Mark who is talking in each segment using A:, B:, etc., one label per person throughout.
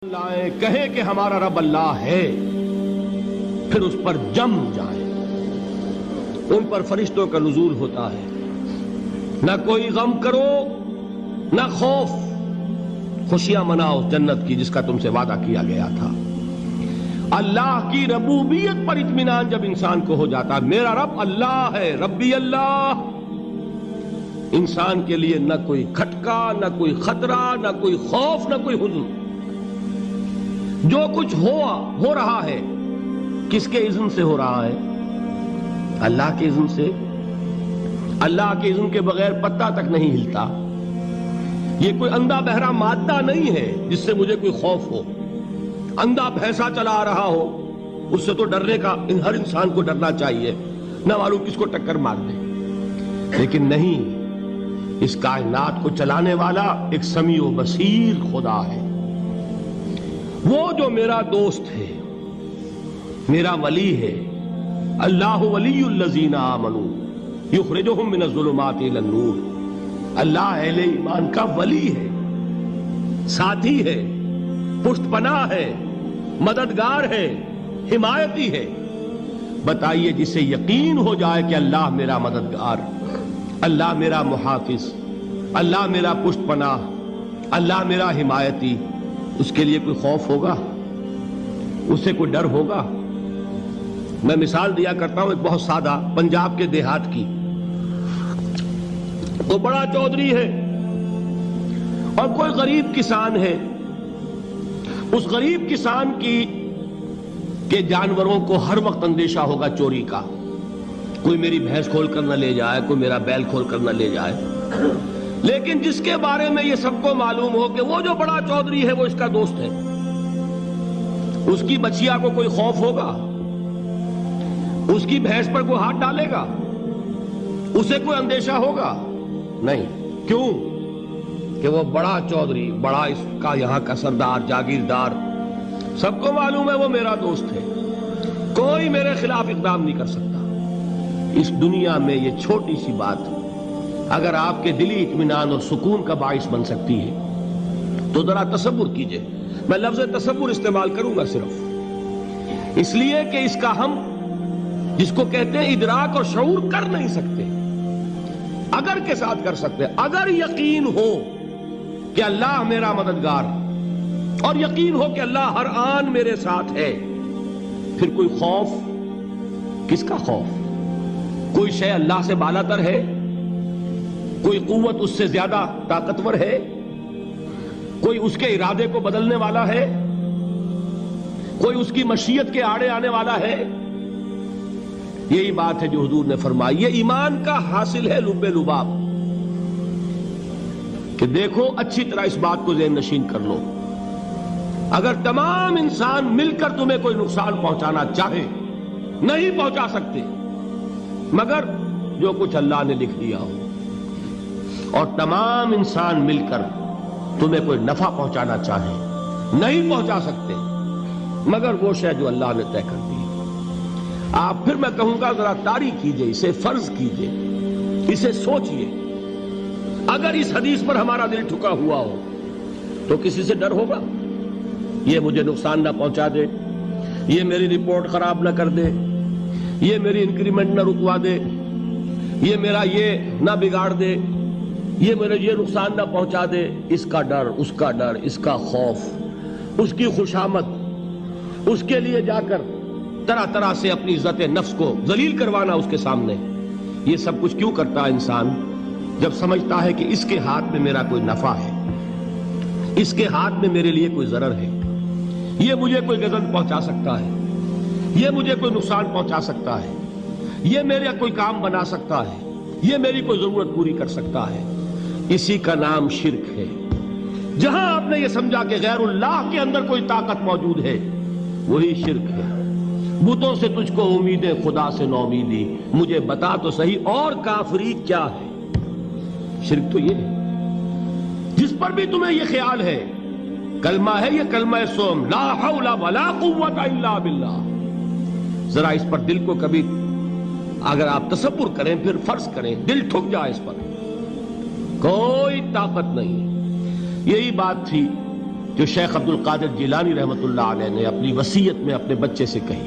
A: لائیں کہیں کہ ہمارا رب اللہ ہے، پھر اس پر جم جائیں۔ ان پر فرشتوں کا نزول ہوتا ہے، نہ کوئی غم کرو نہ خوف، خوشیاں مناؤ جنت کی جس کا تم سے وعدہ کیا گیا تھا۔ اللہ کی ربوبیت پر اطمینان جب انسان کو ہو جاتا ہے، میرا رب اللہ ہے، ربی اللہ، انسان کے لیے نہ کوئی کھٹکا، نہ کوئی خطرہ، نہ کوئی خوف، نہ کوئی حزن۔ جو کچھ ہو رہا ہے کس کے اذن سے ہو رہا ہے؟ اللہ کے اذن سے۔ اللہ کے اذن کے بغیر پتا تک نہیں ہلتا۔ یہ کوئی اندھا بہرا مادہ نہیں ہے جس سے مجھے کوئی خوف ہو۔ اندھا بھینسا چلا آ رہا ہو اس سے تو ڈرنے کا ہر انسان کو ڈرنا چاہیے، نہ معلوم کس کو ٹکر مار دے۔ لیکن نہیں، اس کائنات کو چلانے والا ایک سمیع و بصیر خدا ہے، وہ جو میرا دوست ہے، میرا ولی ہے۔ اللہ ولی الذین آمنوا یخرجہم من الظلمات الی النور۔ اللہ اہل ایمان کا ولی ہے، ساتھی ہے، پشت پناہ ہے، مددگار ہے، حمایتی ہے۔ بتائیے جسے یقین ہو جائے کہ اللہ میرا مددگار، اللہ میرا محافظ، اللہ میرا پشت پناہ، اللہ میرا حمایتی، اس کے لیے کوئی خوف ہوگا؟ اس سے کوئی ڈر ہوگا؟ میں مثال دیا کرتا ہوں ایک بہت سادہ، پنجاب کے دیہات کی۔ وہ بڑا چودھری ہے اور کوئی غریب کسان ہے۔ اس غریب کسان کے جانوروں کو ہر وقت اندیشہ ہوگا چوری کا، کوئی میری بھینس کھول کر نہ لے جائے، کوئی میرا بیل کھول کر نہ لے جائے۔ لیکن جس کے بارے میں یہ سب کو معلوم ہو کہ وہ جو بڑا چودھری ہے وہ اس کا دوست ہے، اس کی بچیا کو کوئی خوف ہوگا؟ اس کی بھینس پر کوئی ہاتھ ڈالے گا؟ اسے کوئی اندیشہ ہوگا؟ نہیں۔ کیوں؟ کہ وہ بڑا چودھری، بڑا اس کا یہاں کا سردار، جاگیردار، سب کو معلوم ہے وہ میرا دوست ہے، کوئی میرے خلاف اقدام نہیں کر سکتا۔ اس دنیا میں یہ چھوٹی سی بات اگر آپ کے دلی اطمینان اور سکون کا باعث بن سکتی ہے تو ذرا تصور کیجئے۔ میں لفظ تصور استعمال کروں گا صرف اس لیے کہ اس کا ہم جس کو کہتے ہیں ادراک اور شعور کر نہیں سکتے، اگر کے ساتھ کر سکتے۔ اگر یقین ہو کہ اللہ میرا مددگار اور یقین ہو کہ اللہ ہر آن میرے ساتھ ہے، پھر کوئی خوف؟ کس کا خوف؟ کوئی شے اللہ سے بالا تر ہے؟ کوئی قوت اس سے زیادہ طاقتور ہے؟ کوئی اس کے ارادے کو بدلنے والا ہے؟ کوئی اس کی مشیت کے آڑے آنے والا ہے؟ یہی بات ہے جو حضور نے فرمائی۔ یہ ایمان کا حاصل ہے لب لباب، کہ دیکھو اچھی طرح اس بات کو ذہن نشین کر لو، اگر تمام انسان مل کر تمہیں کوئی نقصان پہنچانا چاہے نہیں پہنچا سکتے مگر جو کچھ اللہ نے لکھ دیا ہو، اور تمام انسان مل کر تمہیں کوئی نفع پہنچانا چاہے نہیں پہنچا سکتے مگر وہ شے جو اللہ نے طے کر دی۔ آپ پھر میں کہوں گا ذرا طاری کیجئے، اسے فرض کیجئے، اسے سوچئے۔ اگر اس حدیث پر ہمارا دل ٹھکا ہوا ہو تو کسی سے ڈر ہوگا؟ یہ مجھے نقصان نہ پہنچا دے، یہ میری رپورٹ خراب نہ کر دے، یہ میری انکریمنٹ نہ رکوا دے، یہ میرا یہ نہ بگاڑ دے، یہ میرے یہ نقصان نہ پہنچا دے۔ اس کا ڈر، اس کا ڈر، اس کا خوف، اس کی خوشامد، اس کے لیے جا کر طرح طرح سے اپنی عزت نفس کو ذلیل کروانا اس کے سامنے، یہ سب کچھ کیوں کرتا ہے انسان؟ جب سمجھتا ہے کہ اس کے ہاتھ میں میرا کوئی نفع ہے، اس کے ہاتھ میں میرے لیے کوئی ضرر ہے، یہ مجھے کوئی غضب پہنچا سکتا ہے، یہ مجھے کوئی نقصان پہنچا سکتا ہے، یہ میرا کوئی کام بنا سکتا ہے، یہ میری کوئی ضرورت پوری کر سکتا ہے، اسی کا نام شرک ہے۔ جہاں آپ نے یہ سمجھا کہ غیر اللہ کے اندر کوئی طاقت موجود ہے وہی شرک ہے۔ بتوں سے تجھ کو امیدیں، خدا سے نومیدی، مجھے بتا تو صحیح اور کافری کیا ہے؟ شرک تو یہ ہے۔ جس پر بھی تمہیں یہ خیال ہے، کلمہ ہے یہ کلمہ سوم، لا حول ولا قوت الا باللہ، ذرا اس پر دل کو کبھی اگر آپ تصور کریں، پھر فرض کریں، دل ٹھک جائے اس پر، کوئی طاقت نہیں۔ یہی بات تھی جو شیخ عبد القادر جیلانی رحمۃ اللہ علیہ نے اپنی وصیت میں اپنے بچے سے کہی.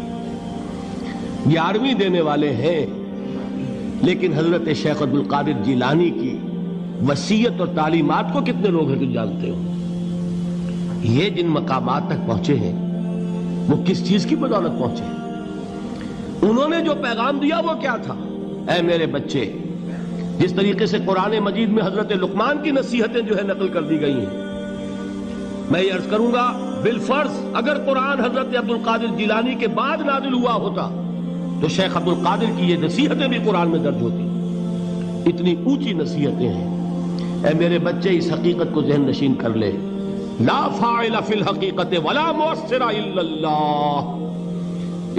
A: 11ویں دینے والے ہیں، لیکن حضرت شیخ عبد القادر جیلانی کی وصیت اور تعلیمات کو کتنے لوگ ہیں تم جانتے ہو؟ یہ جن مقامات تک پہنچے ہیں وہ کس چیز کی بدولت پہنچے ہیں؟ انہوں نے جو پیغام دیا وہ کیا تھا؟ اے میرے بچے، جس طریقے سے قرآن مجید میں حضرت لقمان کی نصیحتیں جو ہے نقل کر دی گئی ہیں، میں یہ عرض کروں گا بالفرض اگر قرآن حضرت عبد القادر جیلانی کے بعد نازل ہوا ہوتا تو شیخ عبد القادر کی یہ نصیحتیں بھی قرآن میں درج ہوتی. اتنی اونچی نصیحتیں ہیں. اے میرے بچے، اس حقیقت کو ذہن نشین کر لے، لا فاعل فی الحقیقت ولا مؤثر الا اللہ.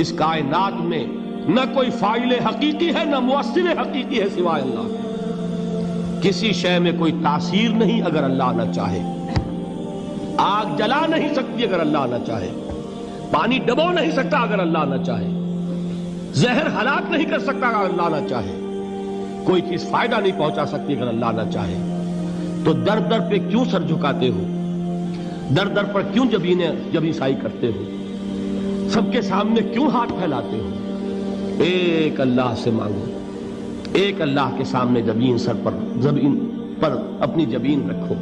A: اس کائنات میں نہ کوئی فاعل حقیقی ہے نہ مؤثر حقیقی ہے سوائے اللہ. کسی شے میں کوئی تاثیر نہیں اگر اللہ نہ چاہے. آگ جلا نہیں سکتی اگر اللہ نہ چاہے. پانی ڈبو نہیں سکتا اگر اللہ نہ چاہے. زہر ہلاک نہیں کر سکتا اگر اللہ نہ چاہے. کوئی چیز فائدہ نہیں پہنچا سکتی اگر اللہ نہ چاہے. تو در در پہ کیوں سر جھکاتے ہو؟ در در پر کیوں جبیں سائی کرتے ہو؟ سب کے سامنے کیوں ہاتھ پھیلاتے ہو؟ ایک اللہ سے مانگو. ایک اللہ کے سامنے زمین پر اپنی جبین رکھو.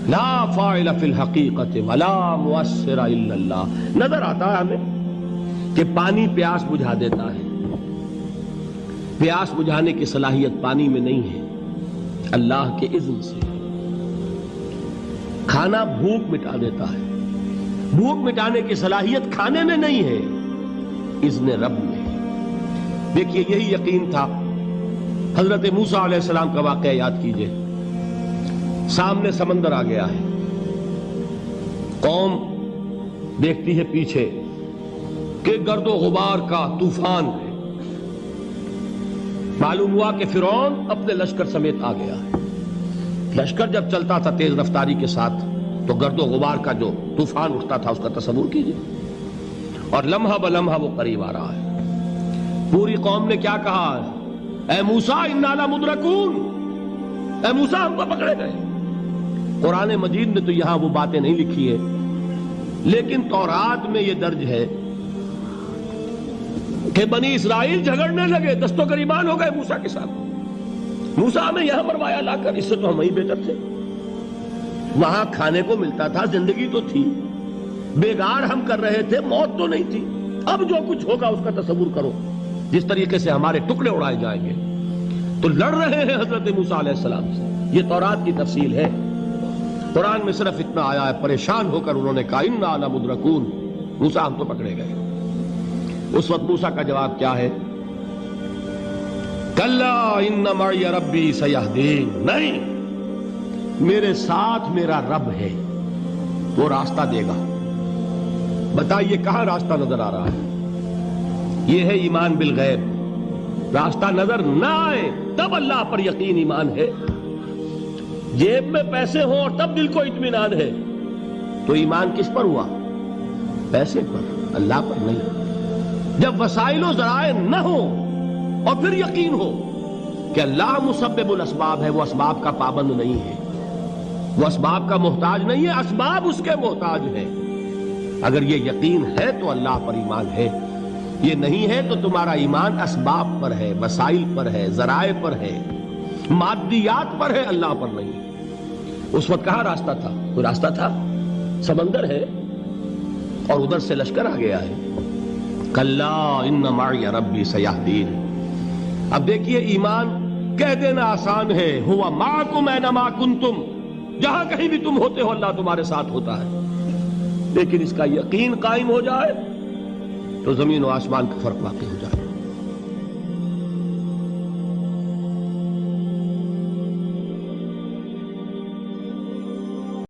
A: لا فاعل فی الحقیقت ولا مؤثر الا اللہ. نظر آتا ہے ہمیں کہ پانی پیاس بجھا دیتا ہے. پیاس بجھانے کی صلاحیت پانی میں نہیں ہے، اللہ کے اذن سے. کھانا بھوک مٹا دیتا ہے. بھوک مٹانے کی صلاحیت کھانے میں نہیں ہے، اذن رب میں. دیکھیے یہی یقین تھا. حضرت موسیٰ علیہ السلام کا واقعہ یاد کیجئے. سامنے سمندر آ گیا ہے. قوم دیکھتی ہے پیچھے کہ گرد و غبار کا طوفان ہے. معلوم ہوا کہ فرعون اپنے لشکر سمیت آ گیا ہے. لشکر جب چلتا تھا تیز رفتاری کے ساتھ تو گرد و غبار کا جو طوفان اٹھتا تھا اس کا تصور کیجئے. اور لمحہ بلمحہ وہ قریب آ رہا ہے. پوری قوم نے کیا کہا؟ اے موسیٰ انا لمدرکون. اے موسیٰ ہم کو پکڑے گئے. قرآن مجید نے تو یہاں وہ باتیں نہیں لکھی ہے، لیکن تورات میں یہ درج ہے کہ بنی اسرائیل جھگڑنے لگے، دست و گریبان ہو گئے موسیٰ کے ساتھ. موسیٰ ہمیں یہاں مروایا لا کر، اس سے تو ہم ہی بہتر تھے. وہاں کھانے کو ملتا تھا، زندگی تو تھی. بیگار ہم کر رہے تھے، موت تو نہیں تھی. اب جو کچھ ہوگا اس کا تصور کرو، جس طریقے سے ہمارے ٹکڑے اڑائے جائیں گے. تو لڑ رہے ہیں حضرت موسیٰ علیہ السلام سے. یہ تورات کی تفصیل ہے. قرآن میں صرف اتنا آیا ہے، پریشان ہو کر انہوں نے کہا انا لمدرکون. موسیٰ ہم تو پکڑے گئے. اس وقت موسیٰ کا جواب کیا ہے؟ کلا ان معی ربی سیہدین. نہیں، میرے ساتھ میرا رب ہے، وہ راستہ دے گا. بتائیے کہاں راستہ نظر آ رہا ہے؟ یہ ہے ایمان بالغیب. راستہ نظر نہ آئے تب اللہ پر یقین ایمان ہے. جیب میں پیسے ہوں اور تب دل کو اطمینان ہے تو ایمان کس پر ہوا؟ پیسے پر، اللہ پر نہیں. جب وسائل و ذرائع نہ ہو اور پھر یقین ہو کہ اللہ مسبب الاسباب ہے، وہ اسباب کا پابند نہیں ہے، وہ اسباب کا محتاج نہیں ہے، اسباب اس کے محتاج ہیں. اگر یہ یقین ہے تو اللہ پر ایمان ہے. یہ نہیں ہے تو تمہارا ایمان اسباب پر ہے، وسائل پر ہے، ذرائع پر ہے، مادیات پر ہے، اللہ پر نہیں. اس وقت کہاں راستہ تھا؟ کوئی راستہ تھا؟ سمندر ہے اور ادھر سے لشکر آ گیا ہے. کلا ان معی ربی سیہدین. اب دیکھیے ایمان کہہ دینا آسان ہے، ہوا معکم اینما کنتم. جہاں کہیں بھی تم ہوتے ہو اللہ تمہارے ساتھ ہوتا ہے. لیکن اس کا یقین قائم ہو جائے تو زمین و آسمان کا فرق واقع ہو جائے.